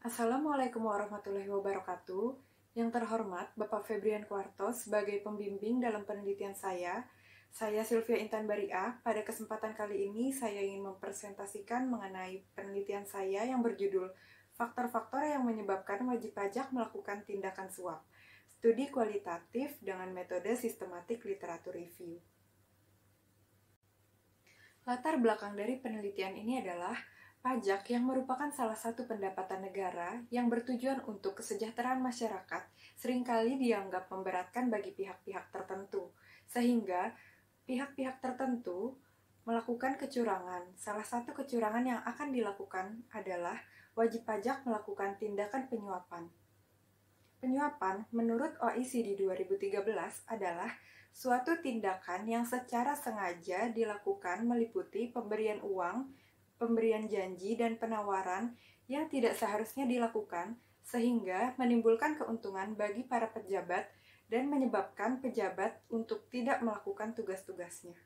Assalamualaikum warahmatullahi wabarakatuh. Yang terhormat Bapak Febrian Kuartos sebagai pembimbing dalam penelitian saya Sylvia Intan Bariah. Pada kesempatan kali ini saya ingin mempresentasikan mengenai penelitian saya yang berjudul Faktor-faktor yang menyebabkan wajib pajak melakukan tindakan suap. Studi kualitatif dengan metode sistematik literatur review. Latar belakang dari penelitian ini adalah pajak yang merupakan salah satu pendapatan negara yang bertujuan untuk kesejahteraan masyarakat seringkali dianggap memberatkan bagi pihak-pihak tertentu, sehingga pihak-pihak tertentu melakukan kecurangan. Salah satu kecurangan yang akan dilakukan adalah wajib pajak melakukan tindakan penyuapan. Penyuapan menurut OECD 2013 adalah suatu tindakan yang secara sengaja dilakukan meliputi pemberian uang, pemberian janji, dan penawaran yang tidak seharusnya dilakukan sehingga menimbulkan keuntungan bagi para pejabat dan menyebabkan pejabat untuk tidak melakukan tugas-tugasnya.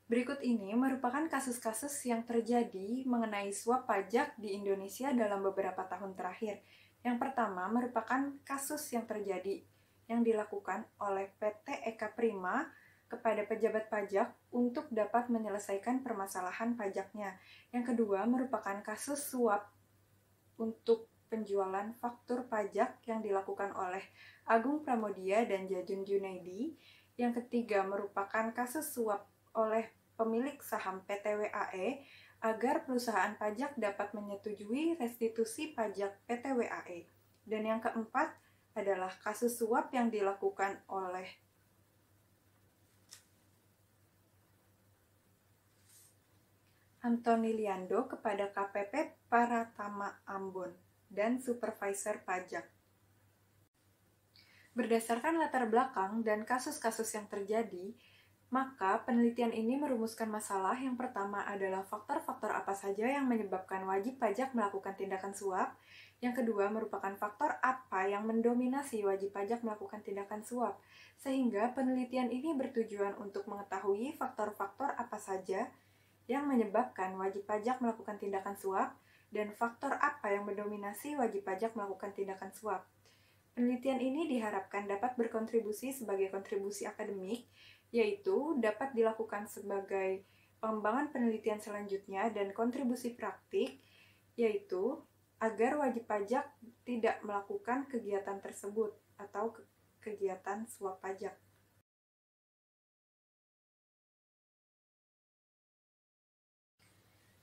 Berikut ini merupakan kasus-kasus yang terjadi mengenai suap pajak di Indonesia dalam beberapa tahun terakhir. Yang pertama merupakan kasus yang terjadi yang dilakukan oleh PT Eka Prima kepada pejabat pajak untuk dapat menyelesaikan permasalahan pajaknya. Yang kedua merupakan kasus suap untuk penjualan faktur pajak yang dilakukan oleh Agung Pramodia dan Jajun Junaidi. Yang ketiga merupakan kasus suap oleh pemilik saham PT WAE agar perusahaan pajak dapat menyetujui restitusi pajak PT WAE. Dan yang keempat adalah kasus suap yang dilakukan oleh Antoni Liando kepada KPP Paratama Ambon dan Supervisor Pajak. Berdasarkan latar belakang dan kasus-kasus yang terjadi, maka penelitian ini merumuskan masalah. Yang pertama adalah faktor-faktor apa saja yang menyebabkan wajib pajak melakukan tindakan suap. Yang kedua merupakan faktor apa yang mendominasi wajib pajak melakukan tindakan suap. Sehingga penelitian ini bertujuan untuk mengetahui faktor-faktor apa saja yang menyebabkan wajib pajak melakukan tindakan suap dan faktor apa yang mendominasi wajib pajak melakukan tindakan suap. Penelitian ini diharapkan dapat berkontribusi sebagai kontribusi akademik, yaitu dapat dilakukan sebagai pengembangan penelitian selanjutnya, dan kontribusi praktik, yaitu agar wajib pajak tidak melakukan kegiatan tersebut atau kegiatan suap pajak.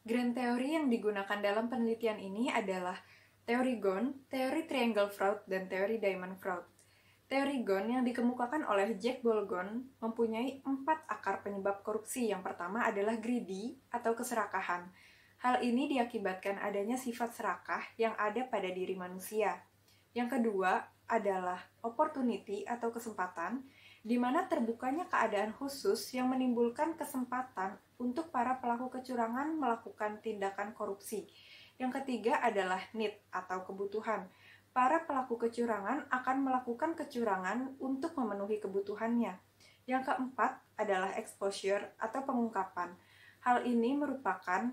Grand teori yang digunakan dalam penelitian ini adalah teori Ghosn, teori triangle fraud, dan teori diamond fraud. Teori Ghosn yang dikemukakan oleh Jack Bolgon mempunyai 4 akar penyebab korupsi. Yang pertama adalah greedy atau keserakahan. Hal ini diakibatkan adanya sifat serakah yang ada pada diri manusia. Yang kedua adalah opportunity atau kesempatan, di mana terbukanya keadaan khusus yang menimbulkan kesempatan untuk para pelaku kecurangan melakukan tindakan korupsi. Yang ketiga adalah need atau kebutuhan. Para pelaku kecurangan akan melakukan kecurangan untuk memenuhi kebutuhannya. Yang keempat adalah exposure atau pengungkapan. Hal ini merupakan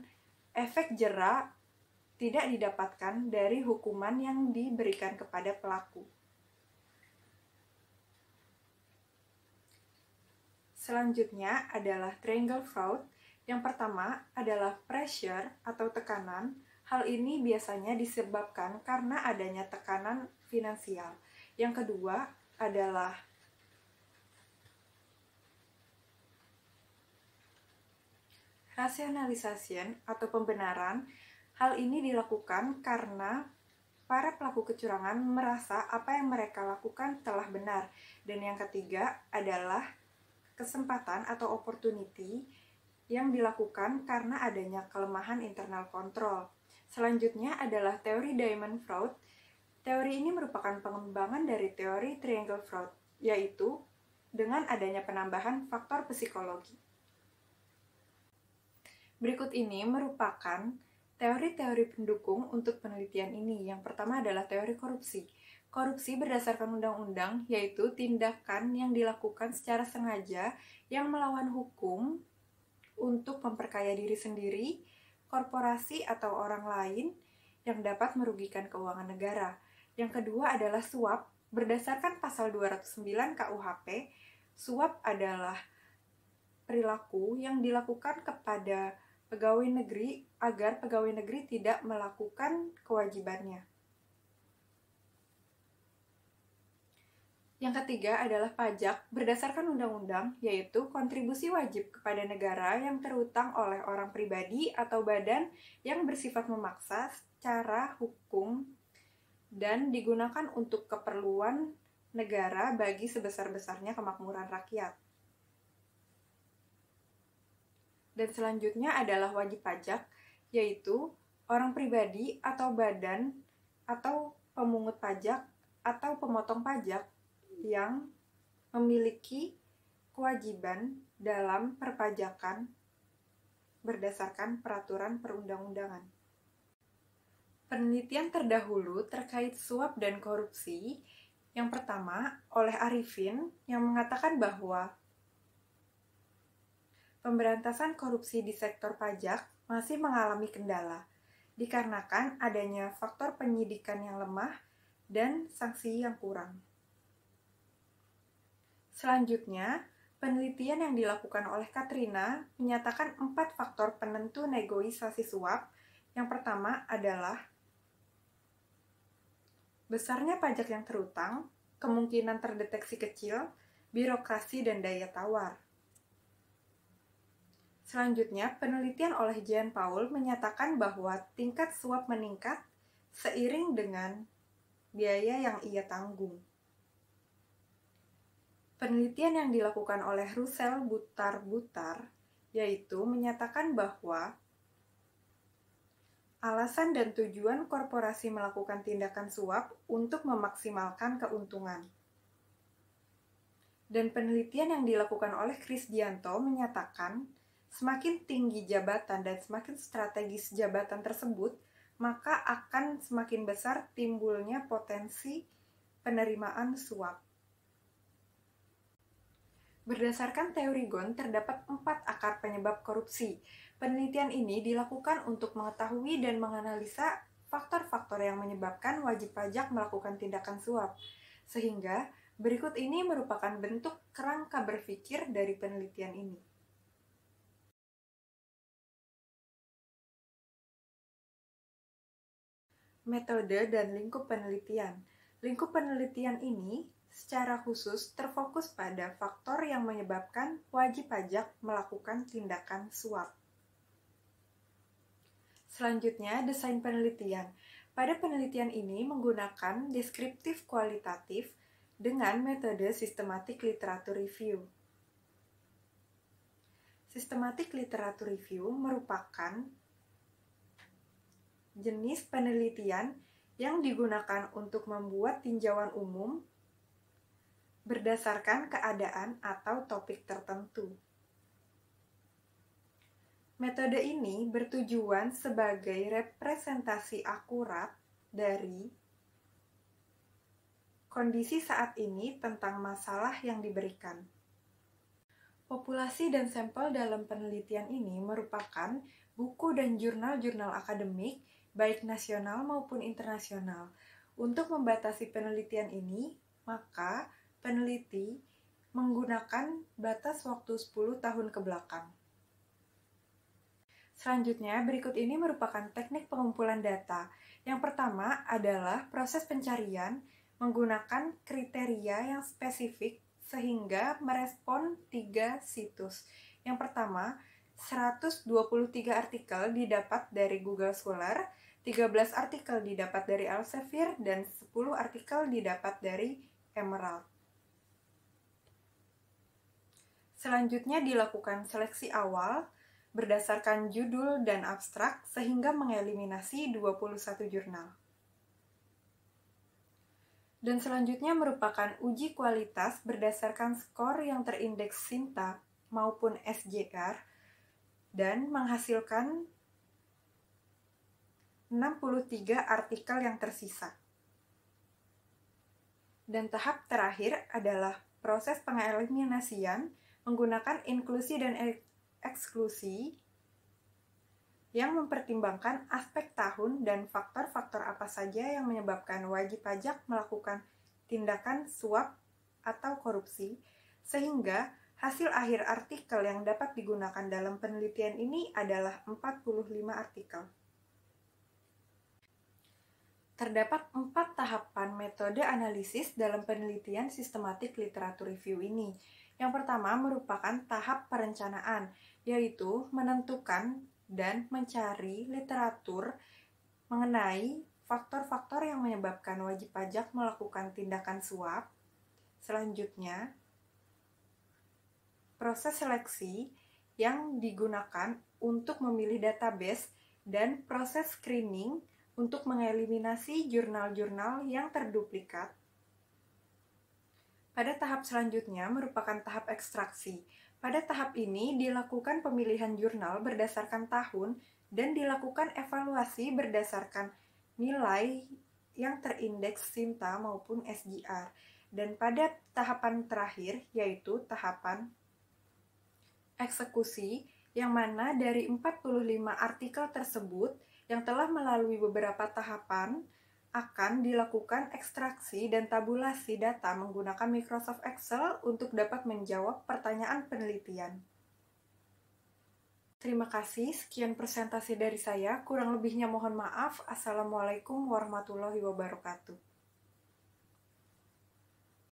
efek jera tidak didapatkan dari hukuman yang diberikan kepada pelaku. Selanjutnya adalah triangle fraud. Yang pertama adalah pressure atau tekanan. Hal ini biasanya disebabkan karena adanya tekanan finansial. Yang kedua adalah rationalization atau pembenaran. Hal ini dilakukan karena para pelaku kecurangan merasa apa yang mereka lakukan telah benar. Dan yang ketiga adalah kesempatan atau opportunity yang dilakukan karena adanya kelemahan internal kontrol. Selanjutnya adalah teori diamond fraud. Teori ini merupakan pengembangan dari teori triangle fraud, yaitu dengan adanya penambahan faktor psikologi. Berikut ini merupakan teori-teori pendukung untuk penelitian ini. Yang pertama adalah teori korupsi. Korupsi berdasarkan undang-undang, yaitu tindakan yang dilakukan secara sengaja yang melawan hukum untuk memperkaya diri sendiri, korporasi atau orang lain, yang dapat merugikan keuangan negara. Yang kedua adalah suap. Berdasarkan pasal 209 KUHP, suap adalah perilaku yang dilakukan kepada pegawai negeri agar pegawai negeri tidak melakukan kewajibannya. Yang ketiga adalah pajak berdasarkan undang-undang, yaitu kontribusi wajib kepada negara yang terutang oleh orang pribadi atau badan yang bersifat memaksa secara hukum dan digunakan untuk keperluan negara bagi sebesar-besarnya kemakmuran rakyat. Dan selanjutnya adalah wajib pajak, yaitu orang pribadi atau badan atau pemungut pajak atau pemotong pajak yang memiliki kewajiban dalam perpajakan berdasarkan peraturan perundang-undangan. Penelitian terdahulu terkait suap dan korupsi, yang pertama oleh Arifin yang mengatakan bahwa pemberantasan korupsi di sektor pajak masih mengalami kendala, dikarenakan adanya faktor penyidikan yang lemah dan sanksi yang kurang. Selanjutnya, penelitian yang dilakukan oleh Katrina menyatakan 4 faktor penentu negosiasi suap. Yang pertama adalah besarnya pajak yang terutang, kemungkinan terdeteksi kecil, birokrasi, dan daya tawar. Selanjutnya, penelitian oleh Jean Paul menyatakan bahwa tingkat suap meningkat seiring dengan biaya yang ia tanggung. Penelitian yang dilakukan oleh Russell Butar-Butar yaitu menyatakan bahwa alasan dan tujuan korporasi melakukan tindakan suap untuk memaksimalkan keuntungan. Dan penelitian yang dilakukan oleh Krisdianto menyatakan semakin tinggi jabatan dan semakin strategis jabatan tersebut, maka akan semakin besar timbulnya potensi penerimaan suap. Berdasarkan teori Ghosn, terdapat 4 akar penyebab korupsi. Penelitian ini dilakukan untuk mengetahui dan menganalisa faktor-faktor yang menyebabkan wajib pajak melakukan tindakan suap. Sehingga, berikut ini merupakan bentuk kerangka berpikir dari penelitian ini. Metode dan lingkup penelitian. Lingkup penelitian ini secara khusus terfokus pada faktor yang menyebabkan wajib pajak melakukan tindakan suap. Selanjutnya, desain penelitian. Pada penelitian ini menggunakan deskriptif kualitatif dengan metode systematic literature review. Systematic literature review merupakan jenis penelitian yang digunakan untuk membuat tinjauan umum berdasarkan keadaan atau topik tertentu. Metode ini bertujuan sebagai representasi akurat dari kondisi saat ini tentang masalah yang diberikan. Populasi dan sampel dalam penelitian ini merupakan buku dan jurnal-jurnal akademik, baik nasional maupun internasional. Untuk membatasi penelitian ini, maka peneliti menggunakan batas waktu 10 tahun ke belakang. Selanjutnya, berikut ini merupakan teknik pengumpulan data. Yang pertama adalah proses pencarian menggunakan kriteria yang spesifik sehingga merespon 3 situs. Yang pertama, 123 artikel didapat dari Google Scholar, 13 artikel didapat dari Elsevier, dan 10 artikel didapat dari Emerald. Selanjutnya dilakukan seleksi awal berdasarkan judul dan abstrak sehingga mengeliminasi 21 jurnal. Dan selanjutnya merupakan uji kualitas berdasarkan skor yang terindeks Sinta maupun SJR dan menghasilkan 63 artikel yang tersisa. Dan tahap terakhir adalah proses pengeliminasian menggunakan inklusi dan eksklusi yang mempertimbangkan aspek tahun dan faktor-faktor apa saja yang menyebabkan wajib pajak melakukan tindakan suap atau korupsi, sehingga hasil akhir artikel yang dapat digunakan dalam penelitian ini adalah 45 artikel. Terdapat 4 tahapan metode analisis dalam penelitian sistematik literatur review ini. Yang pertama merupakan tahap perencanaan, yaitu menentukan dan mencari literatur mengenai faktor-faktor yang menyebabkan wajib pajak melakukan tindakan suap. Selanjutnya, proses seleksi yang digunakan untuk memilih database dan proses screening untuk mengeliminasi jurnal-jurnal yang terduplikat. Pada tahap selanjutnya merupakan tahap ekstraksi. Pada tahap ini dilakukan pemilihan jurnal berdasarkan tahun dan dilakukan evaluasi berdasarkan nilai yang terindeks SIMTA maupun SGR. Dan pada tahapan terakhir, yaitu tahapan eksekusi, yang mana dari 45 artikel tersebut yang telah melalui beberapa tahapan akan dilakukan ekstraksi dan tabulasi data menggunakan Microsoft Excel untuk dapat menjawab pertanyaan penelitian. Terima kasih, sekian presentasi dari saya. Kurang lebihnya mohon maaf. Assalamualaikum warahmatullahi wabarakatuh.